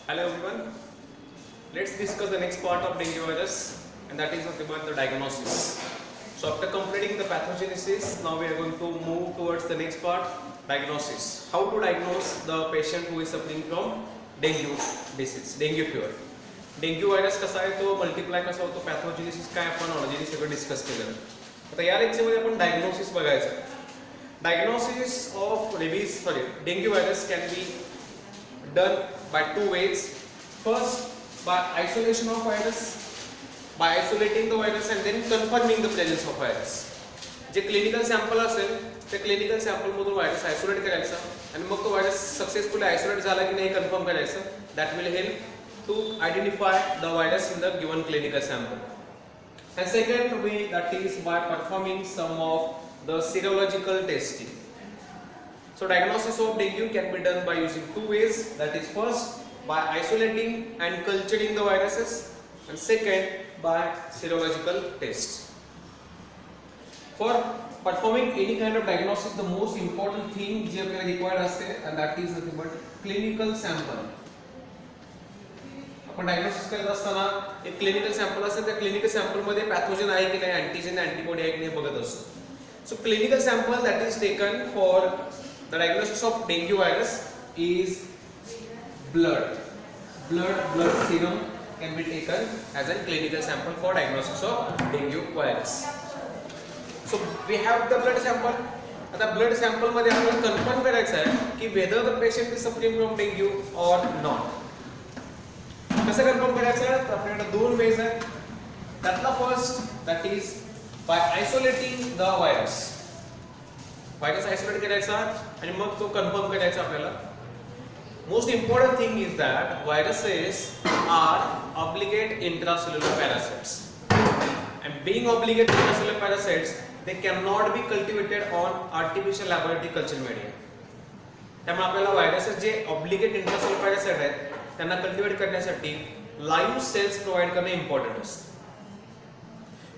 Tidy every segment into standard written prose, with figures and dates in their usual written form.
Hello everyone. Let's discuss the next part of dengue virus, and that is about the diagnosis. So after completing the pathogenesis, now we are going to move towards the next part, diagnosis. How to diagnose the patient who is suffering from dengue disease, dengue fever. Dengue virus कसा आहे तो multiply कसा होतो पॅथोजेनेसिस काय आपण already सगळं discuss केलं. आता या लेक्चरमध्ये आपण डायग्नोसिस बघायचं. Diagnosis of dengue virus can be done by two ways. First, by isolation of virus, by isolating the virus and then confirming the presence of virus. जे क्लिनिकल सॅम्पल असेल त्या क्लिनिकल सॅम्पल मधून virus isolate करायचा आणि मग तो virus successfully isolate झाला की नाही कन्फर्म करायचं. That will help to identify the virus in the given clinical sample. And second way, that is by performing some of the serological testing. So diagnosis of dengue can be done by using two ways, that is first by isolating and culturing the viruses and second by serological tests. For performing any kind of diagnosis, the most important thing जे आपल्याला required असते and that is nothing but clinical sample. आपण diagnosis करत असताना एक clinical sample असेल त्या clinical sample मध्ये पॅथोजन आहे की नाही अँटीजन अँटीबॉडी आहे की नाही बघत असतो. So clinical sample that is taken for the diagnosis of dengue virus is blood serum can be taken as a clinical sample for diagnosis of dengue virus. So we have the blood sample. आता blood sample मध्ये आपल्याला confirm करायचं आहे की whether the patient is suffering from dengue or not. कसं confirm करायचं तर आपल्याकडे दोन वेज आहेत. त्यातला first that is by isolating the virus. Virus isolate करायचा आणि मग तो कन्फर्म करायचा आपल्याला. Most important thing is that viruses are obligate intracellular parasites and being obligate intracellular parasites they cannot be cultivated on artificial laboratory culture media. त्यामुळे आपल्याला viruses जे obligate intracellular parasite आहेत त्यांना कल्टिवेट करण्यासाठी लाईव्ह सेल्स प्रोव्हाइड करणे important असतं.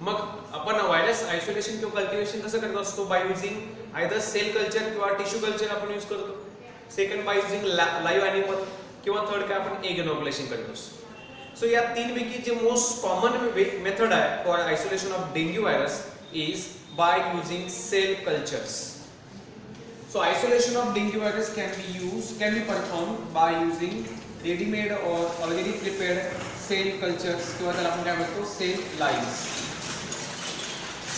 मग आपण व्हायरस आयसोलेशन किंवा कल्टिवेशन कसं करत असतो by using either cell culture किंवा टिश्यू कल्चर आपण यूज करतो. Second by using live animal किंवा थर्ड काय आपण एग इनॉक्युलेशन करत असतो. सो या तीनपैकी जे मोस्ट कॉमन मेथड आहे for isolation of dengue virus is by using cell cultures. So isolation of dengue virus can be performed by using ready-made or already prepared cell cultures किंवा त्याला आपण काय म्हणतो सेल लाईन्स.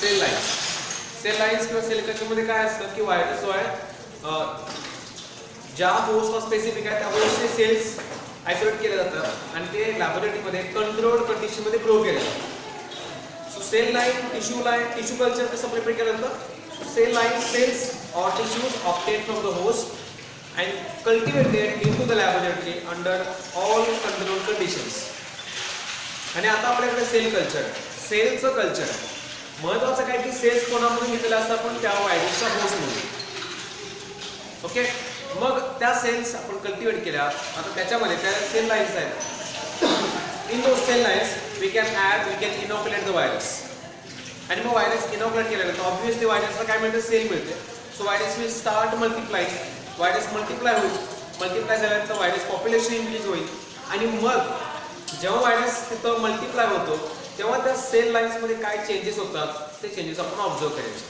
सेल लाईन्स किंवा sale culture मध्ये काय असतं की व्हायरस जो आहे ज्या होस्टला स्पेसिफिक आहे त्या होस्टचे सेल्स आयसोलेट केले जातात आणि ते लॅबोरेटरी मध्ये कंट्रोल्ड कंडिशन मध्ये ग्रो केले जातात. So cell line tissue culture कसं प्रिपेअर केलं जातं. Cell line cells or tissues obtained from the host and cultivated into the laboratory under all controlled conditions. आणि आता आपल्याकडे सेल कल्चर सेलचं कल्चर महत्त्वाचं काय की सेल्स कोणामधून घेतलेले असतात पण त्या व्हायरसच्या होस्टमधून. ओके मग त्या सेल्स आपण कल्टिवेट केल्या. आता त्याच्यामध्ये त्या सेल लाईन्स आहेत. In those cell lines we can inoculate the virus आणि मग व्हायरस इनॉक्युलेट केल्यानंतर ऑब्व्हियसली व्हायरसला काय मिळतं सेल मिळते. So virus will start multiplying. Virus multiply होईल. मल्टिप्लाय झाल्यानंतर व्हायरस पॉप्युलेशन इन्क्रीज होईल आणि मग जेव्हा व्हायरस तिथं मल्टिप्लाय होतो तेव्हा त्या सेल लाईन्समध्ये काय चेंजेस होतात ते चेंजेस आपण ऑब्झर्व करायचे.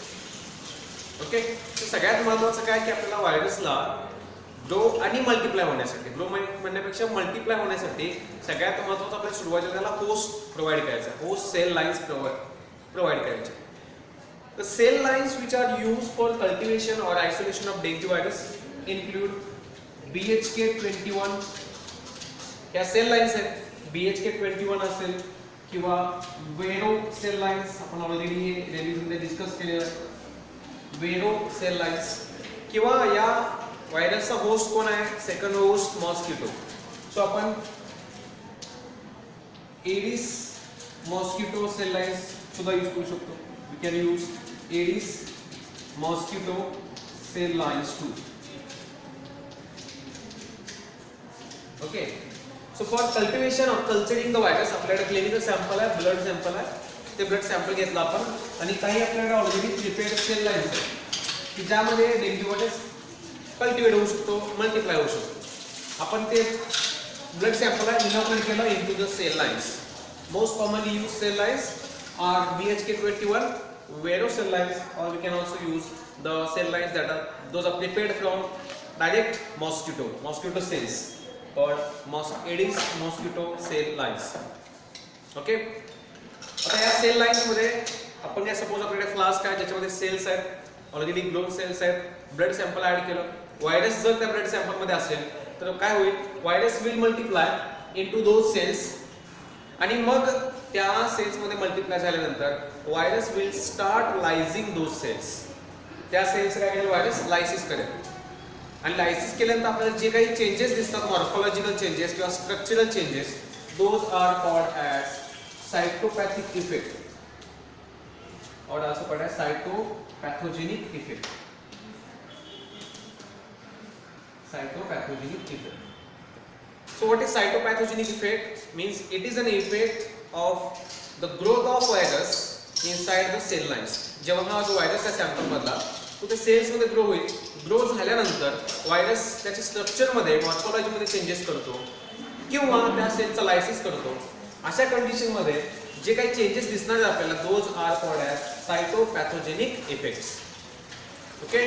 ओके सगळ्यात महत्त्वाचं काय की आपल्याला व्हायरसला ग्रो आणि मल्टिप्लाय होण्यासाठी ग्रो म्हणण्यापेक्षा मल्टिप्लाय होण्यासाठी सगळ्यात महत्त्वाचं आपल्याला सुरुवातीला त्याला होस्ट प्रोव्हाइड करायचा. होस्ट सेल लाईन्स provide करायचे. The cell lines which are used for cultivation or isolation of dengue virus include BHK21. या सेल लाईन्स आहेत. BHK21 असेल किंवा वेरो सेल लाईन्स आपण ऑलरेडी हे रिव्हिजनमध्ये डिस्कस केले आहे. वेरो सेल लाईन्स किंवा या व्हायरसचा होस्ट कोण आहे सेकंड होस्ट मॉस्किटो. सो आपण एडिस मॉस्किटो सेल लाईन्स सुद्धा यूज करू शकतो. We can use Aedes mosquito cell lines too. Okay so for cultivation of culturing the virus आपल्याकडे क्लिनिकल सॅम्पल आहे ब्लड सॅम्पल आहे. ते ब्लड सॅम्पल घेतला आपण आणि काही आपल्याकडे ऑलरेडी प्रिपेअर्ड सेल लाईन्स आहेत की ज्यामध्ये डेंग्यू व्हायरस कल्टिवेट होऊ शकतो मल्टिप्लाय होऊ शकतो. आपण ते blood sample आहे inoculate केलं into the cell lines. Most commonly used cell lines are BHK21 Vero cell lines, or we can also use the cell lines that are those are prepared from direct mosquito cells called Aedes mosquito cell lines. Okay. आता या sale lines मध्ये आपण काय suppose आपल्याकडे flask आहे ज्याच्यामध्ये cells आहेत already grown cells आहेत ब्लड सॅम्पल ऍड केलं व्हायरस जर त्या ब्लड सॅम्पल मध्ये असेल तर काय होईल virus will multiply into those cells आणि मग त्या सेल्स मध्ये मल्टिप्लाय झाल्यानंतर virus will start lysing those cells त्या सेल्स काय करेल व्हायरस लायसिस करेल आणि लायसिस केल्यानंतर आपल्याला जे काही चेंजेस दिसतात मॉर्फोलॉजिकल चेंजेस किंवा structural changes those are called as cytopathic effect or also called as cytopathogenic effect. Cytopathogenic effect. So what is cytopathogenic effect? Means it is an effect of the growth of virus inside the cell lines. जेव्हा हा जो virus आहे sample मधला तो त्या cells मध्ये grow होईल grow झाल्यानंतर व्हायरस त्याच्या स्ट्रक्चर मध्ये मॉर्फोलॉजी मध्ये चेंजेस करतो किंवा त्या सेलचा लायसिस करतो अशा कंडिशन मध्ये जे काही चेंजेस दिसणार आपल्याला those are called as cytopathogenic effects. Okay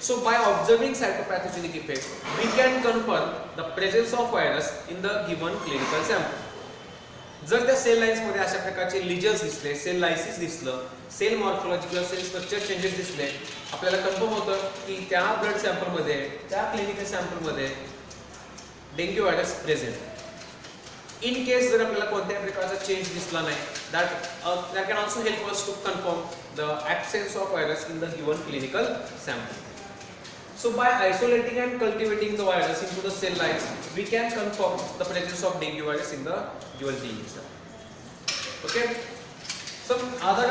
so by observing cytopathogenic effect we can confirm the presence of virus in the given clinical sample. जर त्या सेल लाईन्स मध्ये अशा प्रकारचे लिजन्स दिसले सेल लायसिस दिसलं सेल मॉर्फोलॉजी किंवा cell structure changes दिसले आपल्याला कन्फर्म होतं की त्या ब्लड सॅम्पल मध्ये त्या क्लिनिकल सॅम्पल मध्ये dengue virus present. In case जर आपल्याला कोणत्याही प्रकारचा चेंज दिसला नाही that can also help us to confirm the absence of virus in the given clinical sample. So by isolating and cultivating the virus into the cell lines we can confirm the presence of dengue virus in the given disease. Okay, some other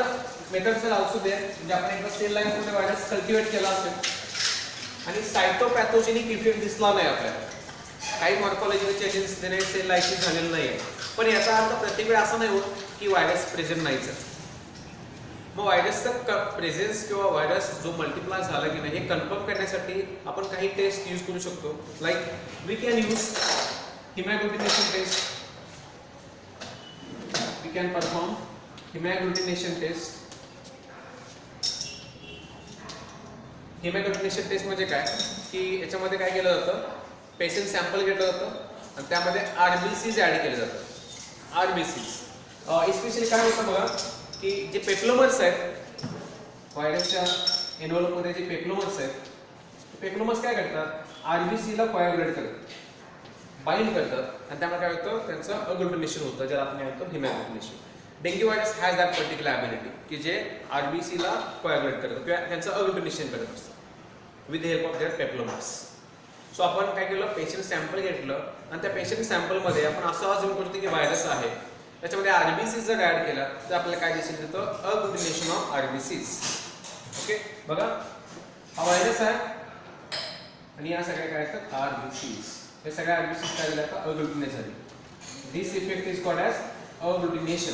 methods are also there. म्हणजे आपण एकदा sale lines मध्ये virus cultivate केला असेल आणि सायटोपॅथोजेनिक effect दिसला नाही आपल्याला काही मॉर्फोलॉजिकल चेंजेस दिसले सेल लायसिस झालेलं नाही पण याचा अर्थ प्रत्येक वेळा असं नाही होत की व्हायरस प्रेझेंट नाहीच आहे. मग व्हायरसचा प्रेझेन्स किंवा व्हायरस जो मल्टिप्लाय झाला की नाही हे कन्फर्म करण्यासाठी आपण काही टेस्ट यूज करू शकतो like we can use haemagglutination test. We can perform haemagglutination test. Haemagglutination test म्हणजे काय की याच्यामध्ये काय केलं जातं पेशंट सॅम्पल घेतलं जातं आणि त्यामध्ये आरबीसीज ऍड केले जातात. आरबीसीज स्पेशली काय होतं बघा की जे पेप्लोमर्स आहेत व्हायरसच्या एनव्हलपमध्ये जे पेप्लोमर्स आहेत पेप्लोमर्स काय करतात आरबीसीला कोॲग्युलेट करतात बाइंड करतात आणि त्यामुळे काय होतं त्यांचं अग्लुटिनेशन होतं ज्याला आपण म्हणतो haemagglutination. Dengue virus has that particular ability की जे आरबीसीला कोॲग्युलेट करतात किंवा त्यांचं अग्लुटिनेशन करत असतं with the help of their peplomers. So आपण काय केलं पेशंट सॅम्पल घेतलं आणि त्या पेशंट सॅम्पलमध्ये आपण असं अज्युम करतो की व्हायरस आहे त्याच्यामध्ये आरबीसीज जर ऍड केला तर आपल्याला काय दिसेल तिथं अग्लुटिनेशन ऑफ आरबीसीज. ओके बघा हा व्हायरस आहे आणि या सगळ्या काय असतात आरबीसीज हे सगळ्या आरबीसीज काय झाल्या आता अग्लुटिनेट झाले. This effect is called as agglutination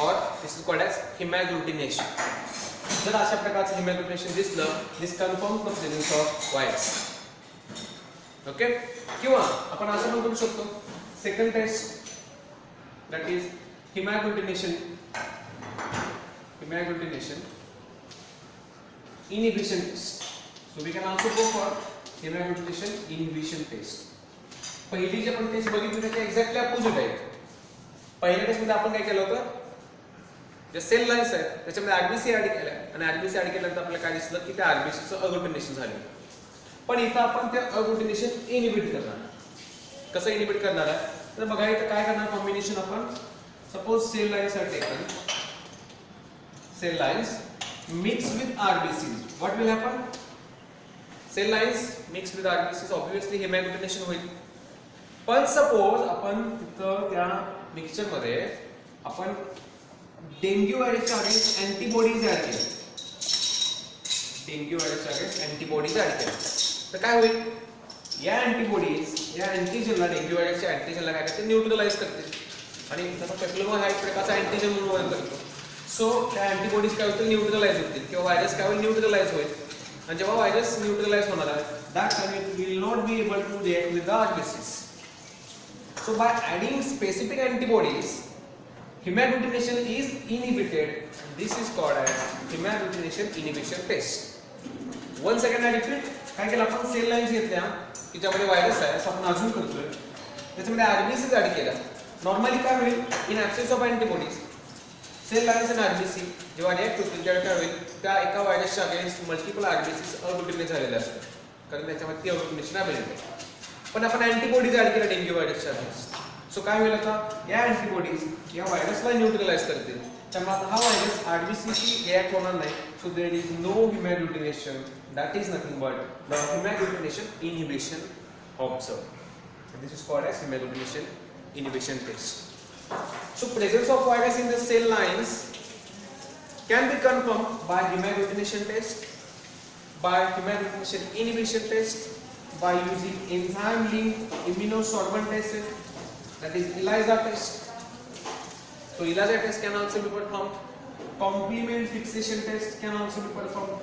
और this is called as haemagglutination. जर अशा प्रकारचं हिमॅग्लुटिनेशन दिसलं this confirms the presence of virus. Okay किंवा आपण असं पण करू शकतो second test that is haemagglutination inhibition test. So we can also go for haemagglutination inhibition test. पहिली जी आपण टेस्ट बघितली त्याच्या एक्झॅक्टली अपोजिट आहे. पहिल्या टेस्टमध्ये आपण काय केलं होतं जे सेल लाईन्स आहेत त्याच्यामध्ये आरबीसी ऍड केल्या आणि आरबीसी ऍड केल्यानंतर आपल्याला काय दिसलं की त्या आरबीसीचं अग्लुटिनेशन झालं. पण इथं आपण ते अग्लुटिनेशन इनहिबिट करणार. कसं इनहिबिट करणार आहे तर बघा इथं काय करणार कॉम्बिनेशन आपण suppose cell lines are taken cell lines mix with RBCs what will happen cell lines mix with RBCs obviously haemagglutination होईल. पण सपोज आपण तिथं त्या मिक्सचर मध्ये आपण डेंग्यू व्हायरसच्या अगेन्स्ट अँटीबॉडीज ऍड केल्या डेंग्यू व्हायरसच्या अगेन्स्ट अँटीबॉडीज ऍड केल्या तर काय होईल या अँटीबॉडीज या अँटीजनला डेंग्यू व्हायरसच्या अँटीजनला काय करते न्यूट्रलाइज करते आणि त्याचा पेप्लोमा हा एक प्रकारचा अँटीजन म्हणून वर्क करतो. सो त्या अँटीबॉडीज काय होतील न्यूट्रलाइज होतील किंवा व्हायरस काय होईल न्यूट्रलाइज होईल आणि जेव्हा व्हायरस न्यूट्रलाइज होणार आहे that time it will not be able to react with the RBCs. So by adding specific antibodies, hemagglutination is inhibited. This is called as hemagglutination inhibition test. Once again I repeat, काय केलं आपण sale lines घेतल्या की ज्यामध्ये virus आहे असं आपण अजून करतोय, त्याच्यामध्ये आरबीसी ऍड केला. नॉर्मली काय होईल, in absence of antibodies cell lines आणि आरबीसी जेव्हा रिएक्ट होतील त्यावेळी काय होईल, त्या एका व्हायरसच्या अगेन्स्ट मल्टिपल आरबीसी अग्लुटिनेट झालेले असतात, कारण त्याच्यामध्ये ती अग्लुटिनेशन अवेलेबल आहे. पण आपण अँटीबॉडीज ऍड केल्या डेंग्यू व्हायरसच्या अगेन्स्ट. सो काय होईल, आता या अँटीबॉडीज या व्हायरसला न्यूट्रलाइज करतील, त्यामुळे आता हा व्हायरस आरबीसीशी रिएक्ट होणार नाही. So there is no hemagglutination, that is nothing but the hemagglutination inhibition observed. This is called as hemagglutination inhibition test. So presence of virus in the cell lines can be confirmed by hemagglutination test, by hemagglutination inhibition test, by using enzyme linked immunosorbent test, that is ELISA test. So ELISA test can also be performed. Complement fixation test can also be performed.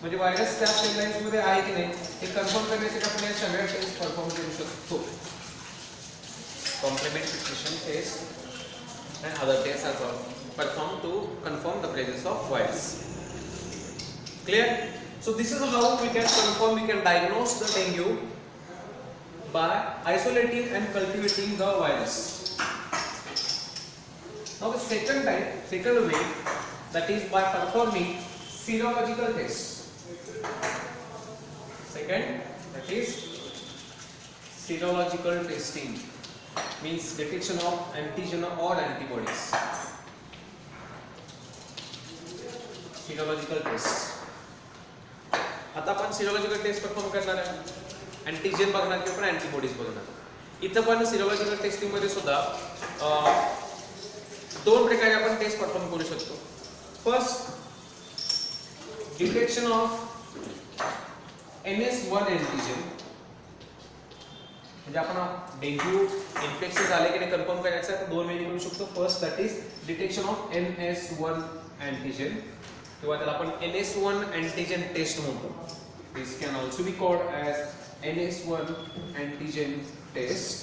म्हणजे virus त्या cell lines मध्ये आहे की नाही हे confirm करण्यासाठी आपण या सगळ्या टेस्ट परफॉर्म करू शकतो. Complement fixation test and other tests are performed to confirm the presence of virus. Clear? So this is how we can confirm, we can diagnose the dengue by isolating and cultivating the virus. Now the second way, that is by performing serological tests. Second, that is serological testing, means detection of antigen or antibodies. Serological test. आता आपण serological test perform करणार आहे, antigen बघणार किंवा पण antibodies बघणार. इथं पण serological टेस्टिंग मध्ये सुद्धा दोन प्रकारे आपण टेस्ट परफॉर्म करू शकतो. First, detection of NS1 antigen, म्हणजे आपण डेंग्यू इन्फेक्शन झाले की नाही कन्फर्म करायचं आहे, दोन वेळी करू शकतो. First, that is detection of NS1 antigen, किंवा त्याला आपण NS1 अँटीजन टेस्ट म्हणतो. This can also be called as NS1 antigen test,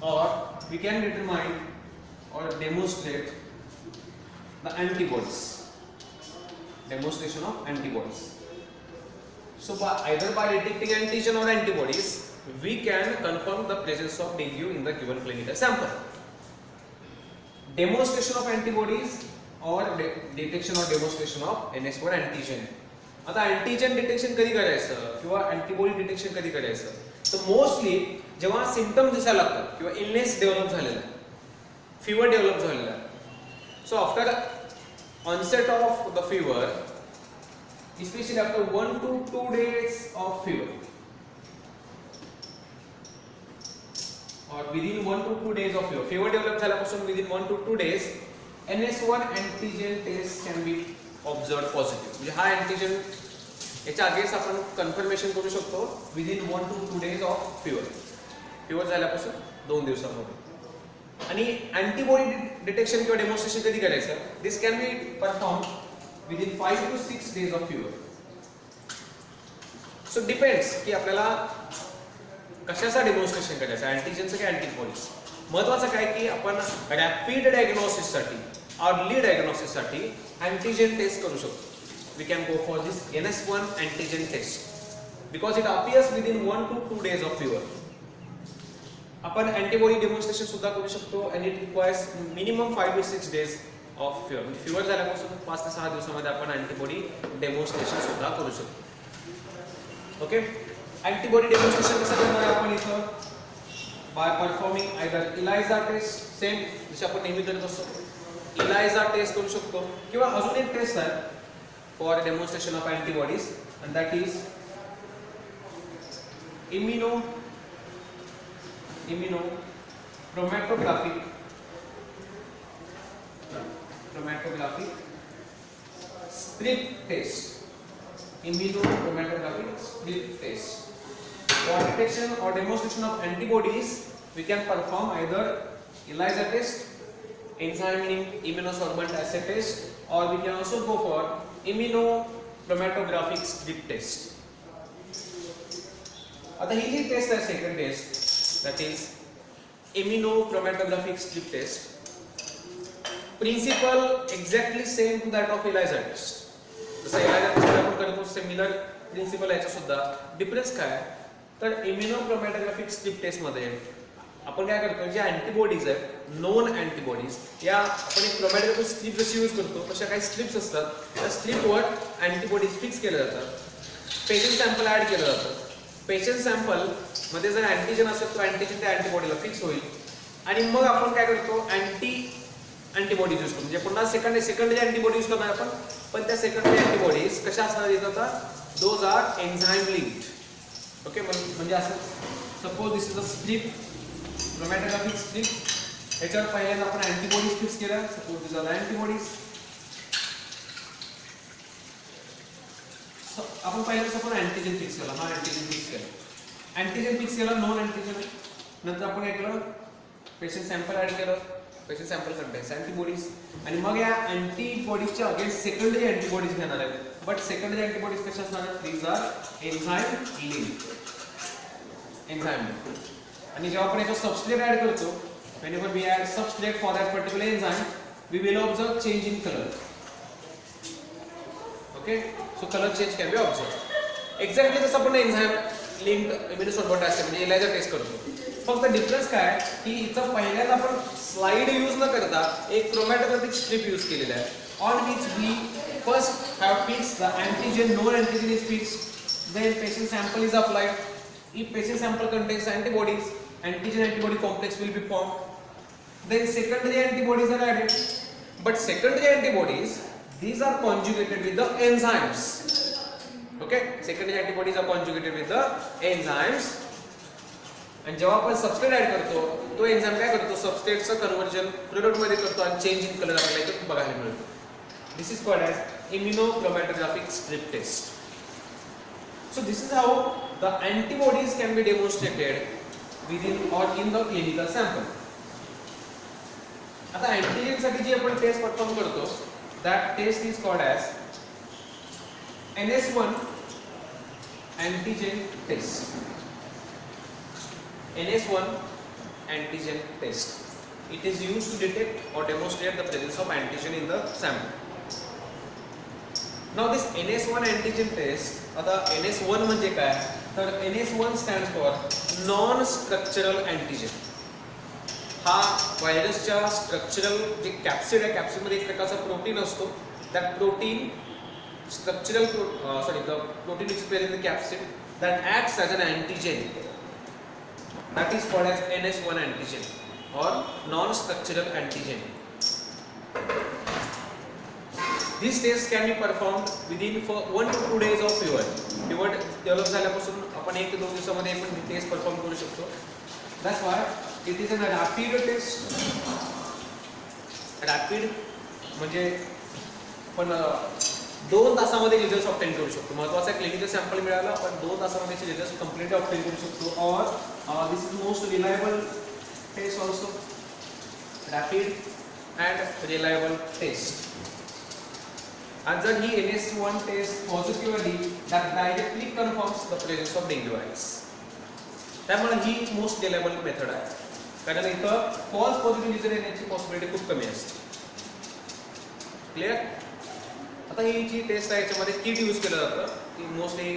और we can determine or demonstrate the antibodies, demonstration of antibodies. So either by detecting antigen or antibodies we can confirm the presence of dengue in the given clinical sample. Demonstration of antibodies or detection or demonstration of NS1 antigen. आता antigen detection कधी करायचं किंवा antibody detection कधी करायचं, तर mostly जेव्हा symptom दिसायला लागतात किंवा इलनेस डेव्हलप झालेला आहे, fever develop झालेला आहे. So after onset of the fever, especially after 1 to 2 days of fever, or within 1 to 2 days of fever develop झाल्यापासून within 1 to 2 days NS1 antigen test can be observed positive. म्हणजे हा antigen याच्या against आपण confirmation करू शकतो within 1 to 2 days of fever झाल्यापासून 2 दिवसामध्ये. आणि अँटीबॉडी डिटेक्शन किंवा डेमॉन्स्ट्रेशन कधी करायचं, this can be perform within 5 to 6 days of fever. So depends की आपल्याला कशाचा डेमॉन्स्ट्रेशन करायचं, अँटीजनचं की अँटीबॉडीज. महत्वाचं काय की आपण रॅपिड डायग्नोसिससाठी, अर्ली डायग्नोसिससाठी अँटीजन टेस्ट करू शकतो. We can go for this NS1 antigen test because it appears within 1 to 2 days of fever. आपण अँटीबॉडी डेमॉन्स्ट्रेशन सुद्धा करू शकतो and it requires minimum 5 to 6 days of fever. म्हणजे फीवर झाल्यापासून 5 ते 6 दिवसामध्ये आपण अँटीबॉडी डेमॉन्स्ट्रेशन सुद्धा करू शकतो. ओके, अँटीबॉडी डेमॉन्स्ट्रेशन कसं करणार आहे आपण इथं, by performing either ELISA test, same जसे आपण नेहमी करत असतो, ELISA टेस्ट करू शकतो, किंवा अजून एक टेस्ट आहे for demonstration of antibodies and that is immunochromatographic strip test. Immunochromatographic strip test. For detection or demonstration of antibodies, we can perform either ELISA test, enzyme immunosorbent assay test, or we can also go for immunochromatographic strip test. आता ही जी test आहे second test, that is immunochromatographic strip test. Principle exactly same to that of ELISA test. जसं ELISA test आपण करतो similar principal याचा सुद्धा difference काय आहे तर इम्युनोक्रोमॅटोग्राफिक स्ट्रिप टेस्ट मध्ये आपण काय करतो जे अँटीबॉडीज आहेत नोन अँटीबॉडीज या आपण एक क्रोमॅटोग्राफिक स्ट्रिप जशी यूज करतो तशा काही स्ट्रिप्स असतात त्या स्ट्रिपवर अँटीबॉडीज फिक्स केल्या जातात पेशंट सॅम्पल ऍड केलं जातं पेशंट सॅम्पल मध्ये जर अँटीजन असेल तो अँटीजन त्या अँटीबॉडीला फिक्स होईल आणि मग आपण काय करतो अँटीबॉडीज यूज करतो म्हणजे पुन्हा सेकंडरी अँटीबॉडी यूज करणार आपण पण त्या सेकंडरी अँटीबॉडीज कशा असणार येतात those are enzyme linked okay म्हणजे असं suppose this is a strip chromatographic strip याच्यावर पहिल्यांदा आपण अँटीबॉडीज फिक्स केल्या सपोज दिस आर अँटीबॉडीज आपण पहिल्यांदा आपण अँटीजन फिक्स केला हा अँटीजन फिक्स केला नॉन अँटीजन नंतर आपण काय केलं पेशंट सॅम्पल ऍड केलं पेशंट सॅम्पल कंटेन्स अँटीबॉडीज आणि मग या अँटीबॉडीजच्या अगेन्स्ट सेकंडरी अँटीबॉडीज घेणार आहेत बट सेकंडरी अँटीबॉडीज कशा असणार आहेत दीज आर एन्झाइम लिंक्ड आणि जेव्हा आपण याचा सबस्ट्रेट ऍड करतो whenever we add substrate for that particular enzyme we will observe change in color okay so color change can be observed exactly जसं आपण एन्झाइम लिंक्ड इम्युनोसॉर्बंट असते म्हणजे ELISA टेस्ट करतो फक्त डिफरन्स काय की इथं पहिल्यांदा आपण स्लाइड यूज न करता एक क्रोमॅटोग्राफिक स्ट्रिप यूज केलेला आहे on which we first have fixed the antigen known antigen is fixed then patient sample is applied if patient sample contains antibodies antigen antibody complex will be formed then secondary antibodies are added but secondary antibodies these are conjugated with the enzymes okay secondary antibodies are conjugated with the enzymes आणि जेव्हा आपण substrate add करतो तो enzyme काय करतो सबस्ट्रेटचं conversion product मध्ये करतो आणि चेंज इन कलर आपल्याला इथे बघायला मिळतो this is called as immunochromatographic strip test so this is how the antibodies can be demonstrated within or in the clinical sample. आता अँटीजन साठी जी आपण टेस्ट परफॉर्म करतो that test is called as NS1 antigen test. NS1 antigen test. It is used to detect or demonstrate the presence of antigen in the sample. Now this NS1 antigen test, आता NS1 म्हणजे काय तर NS1 stands for non structural antigen हा व्हायरसच्या structural जे capsid आहे कॅप्सिडमध्ये एक प्रकारचा प्रोटीन असतो that protein structural the protein is present in the capsid that acts as an antigen that is called as NS1 antigen और non structural antigen This test can be performed within 1 to 2 days of fever. Fever develop झाल्यापासून आपण 1 ते 2 दिवसामध्ये पण taste perform करू शकतो. That's why it is a rapid test. Rapid म्हणजे पण 2 तासामध्ये रिझल्ट ऑब्टेन करू शकतो. महत्त्वाचा क्लिनिकल सॅम्पल मिळाला आपण 2 तासामध्ये रिझल्ट कंप्लीट ऑब्टेन करू शकतो. और this is most reliable test also. Rapid and reliable test. And then he NS1 test positively that directly confirms the presence of dengue virus. त्यामुळे ही मोस्ट रिलायबल मेथड आहे कारण इथं फॉल्स पॉझिटिव्ह रिझल्ट येण्याची possibility खूप कमी असते clear आता ही जी टेस्ट आहे याच्यामध्ये किट यूज केलं जातं की मोस्टली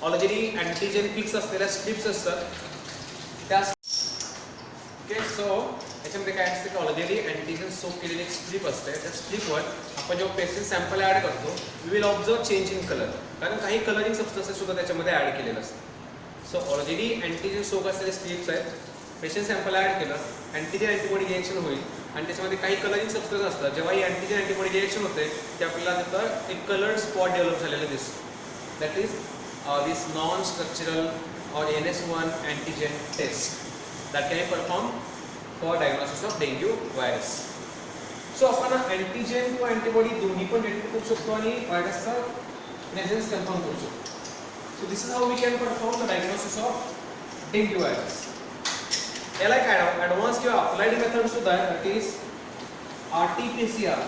ऑलरेडी अँटीजन फिक्स असलेल्या स्ट्रिप्स असतात त्या ओके सो याच्यामध्ये काय असते की ऑलरेडी अँटीजन सोप केलेली एक स्ट्रिप असते त्या स्ट्रिपवर आपण जेव्हा पेशंट सॅम्पल ॲड करतो we will observe change in colour कारण काही कलरिंग सबस्टन्सेस सुद्धा त्याच्यामध्ये ॲड केलेलं असतं सो ऑलरेडी अँटीजन सोप असलेले स्ट्रिप्स आहेत पेशंट सॅम्पल ॲड केलं अँटीजन अँटीबॉडी रिएक्शन होईल आणि त्याच्यामध्ये काही कलरिंग सबस्टन्स असतात जेव्हा ही अँटीजन अँटीबॉडी रिएक्शन होते ते आपल्याला तिथं एक कलर्ड स्पॉट डेव्हलप झालेलं दिसतं that is this non structural और NS1 antigen test that can be performed for diagnosis of dengue virus. So आपण अँटीजन किंवा अँटीबॉडी दोन्ही पण डिटेक्ट करू शकतो आणि व्हायरसचा प्रेझेन्स कन्फर्म करू शकतो. So this is how we can perform the diagnosis of dengue virus. याला एक ॲडव्हान्स किंवा अप्लाइड मेथड सुद्धा आहे that is RT-PCR.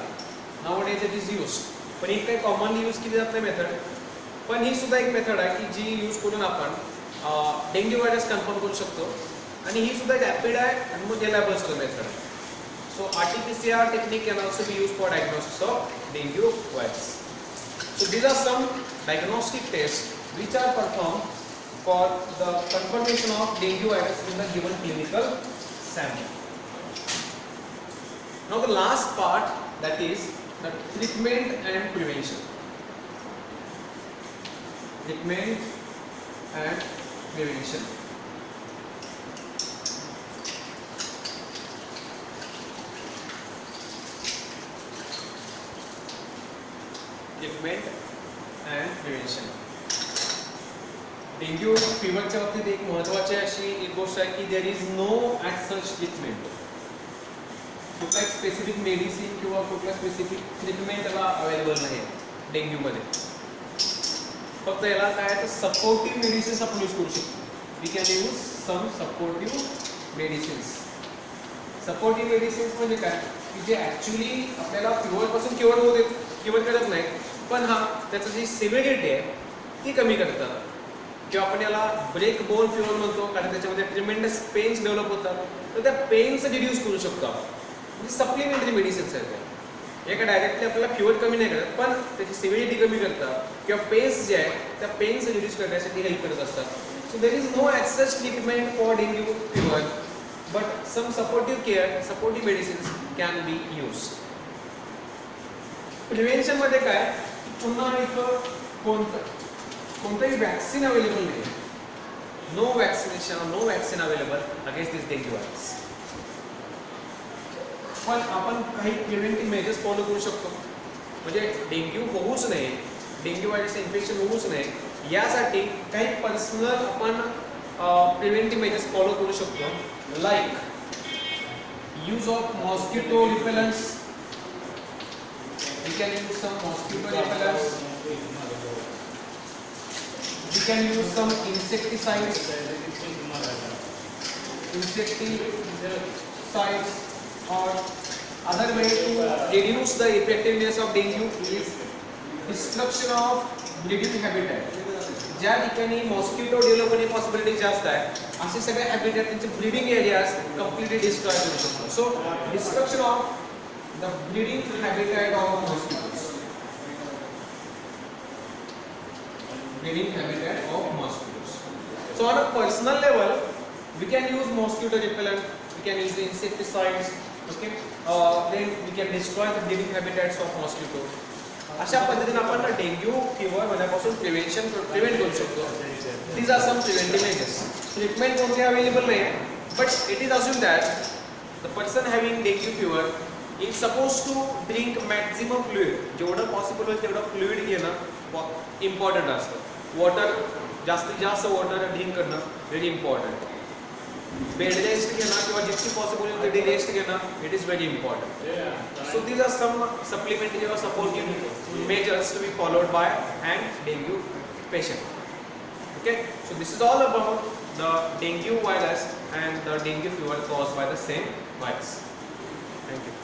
nowadays it is used. पण एक काही कॉमनली यूज केली जात नाही मेथड पण ही सुद्धा एक मेथड आहे की जी यूज करून आपण डेंग्यू व्हायरस कन्फर्म करू शकतो आणि ही सुद्धा रॅपिड आहे आणि मग रिलायबल सुद्धा मेथड आहे. So RT-PCR technique can also be used for diagnosis of dengue virus. So these are some diagnostic tests which are performed for the confirmation of dengue virus in the given clinical sample. Now the last part, that is the treatment and prevention. Treatment and prevention. Treatment and prevention. Dengue fever बाबतीत एक महत्त्वाची अशी एक गोष्ट आहे की there is no at such treatment. कुठला एक स्पेसिफिक मेडिसिन किंवा कुठला स्पेसिफिक ट्रीटमेंट याला अवेलेबल नाही आहे डेंग्यूमध्ये. फक्त याला काय तर सपोर्टिव्ह मेडिसिन्स आपण यूज करू शकतो. We can use some supportive medicines. Supportive medicines म्हणजे काय की जे ॲक्च्युली आपल्याला फीवरपासून क्युअर करत नाही, पण त्याचं जी सिव्हिरिटी आहे ती कमी करतात. किंवा आपण याला ब्रेक बोन फीवर म्हणतो, कारण त्याच्यामध्ये ट्रिमेंडस पेन्स डेव्हलप होतात, तर त्या पेन्स रिड्यूस करू शकतो आपण. म्हणजे सप्लिमेंटरी मेडिसिन्स आहेत त्या. एका डायरेक्टली आपल्याला फीवर कमी नाही करत, पण त्याची सिव्हिरिटी कमी करतात किंवा पेन्स जे आहेत त्या पेन्स रिड्यूस करण्यासाठी हेल्प करत असतात. So there is no access treatment for dengue fever, but some supportive care, supportive medicines can be used. प्रिव्हेन्शनमध्ये काय, पुन्हा इथं कोणतंही वॅक्सिन अवेलेबल नाही. No vaccine available against this dengue virus. पण आपण काही प्रिव्हेंटिव्ह मेजर्स फॉलो करू शकतो. म्हणजे डेंग्यू होऊच नये, डेंग्यू व्हायरस इन्फेक्शन होऊच नये यासाठी काही पर्सनल आपण प्रिव्हेंटिव्ह मेजर्स फॉलो करू शकतो. Like use of mosquito repellents. We can use some mosquito repellents. We can use some insecticides. Or other way to reduce the effectiveness of dengue is destruction of breeding habitat. ज्या ठिकाणी mosquito develop होणे possibility जास्त आहे असे सगळे habitat त्यांचे breeding areas completely destroy करू शकतो. So destruction of the breeding habitat of mosquitoes. Breeding habitat of mosquitoes. So on a personal level, we can use mosquito repellent, we can use insecticides, okay? Then we can destroy the breeding habitats of mosquitoes. अशा पद्धतीने आपण dengue fever होण्यापासून prevent करू शकतो. These are some preventive measures. Treatment कोणते available नाही आहे, but it is assumed that the person having dengue fever is supposed to drink maximum fluid. जेवढं पॉसिबल होईल तेवढं फ्लुइड घेणं इम्पॉर्टंट असतं. वॉटर, जास्तीत जास्त वॉटर ड्रिंक करणं व्हेरी इम्पॉर्टंट. बेड रेस्ट घेणं किंवा जितकी पॉसिबल होईल तेवढी रेस्ट घेणं it is very important. So these are some supplementary और supportive measures to be followed by an dengue patient. Okay, so this is all about the dengue virus and the dengue fever caused by the same virus. Thank you.